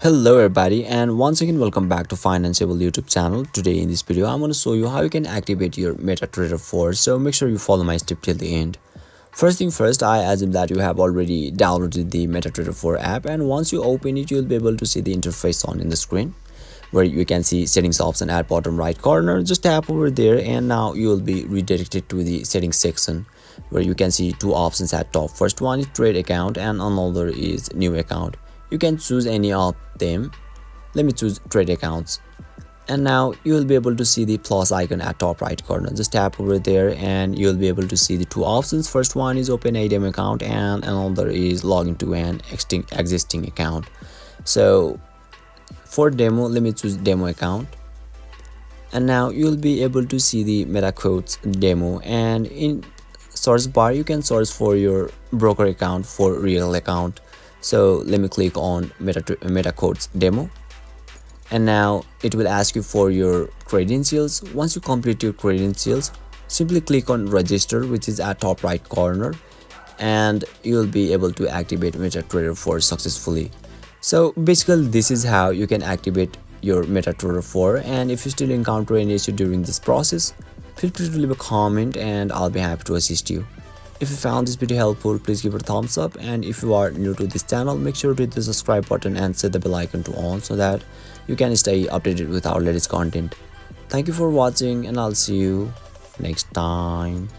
Hello everybody, and once again welcome back to Financeable YouTube channel. Today in this video I'm going to show you how you can activate your Metatrader 4, so make sure you follow my step till the end. First thing first, I assume that you have already downloaded the Metatrader 4 app, and once you open it you'll be able to see the interface on in the screen where you can see settings option at bottom right corner. Just tap over there and now you will be redirected to the settings section where you can see two options at top. First one is trade account and another is new account. You can choose any of them. Let me choose trade accounts, and now you will be able to see the plus icon at top right corner. Just tap over there and you'll be able to see the two options. First one is open a demo account and another is log into an existing account. So for demo, let me choose demo account, and now you'll be able to see the meta quotes demo, and in search bar you can search for your broker account for real account. So let me click on meta quotes demo, and now it will ask you for your credentials. Once you complete your credentials, simply click on register, which is at top right corner, and you'll be able to activate Metatrader 4 successfully. So basically this is how you can activate your Metatrader 4, and if you still encounter any issue during this process, feel free to leave a comment and I'll be happy to assist you. If you found this video helpful, please give it a thumbs up, and if you are new to this channel, make sure to hit the subscribe button and set the bell icon to on so that you can stay updated with our latest content. Thank you for watching, and I'll see you next time.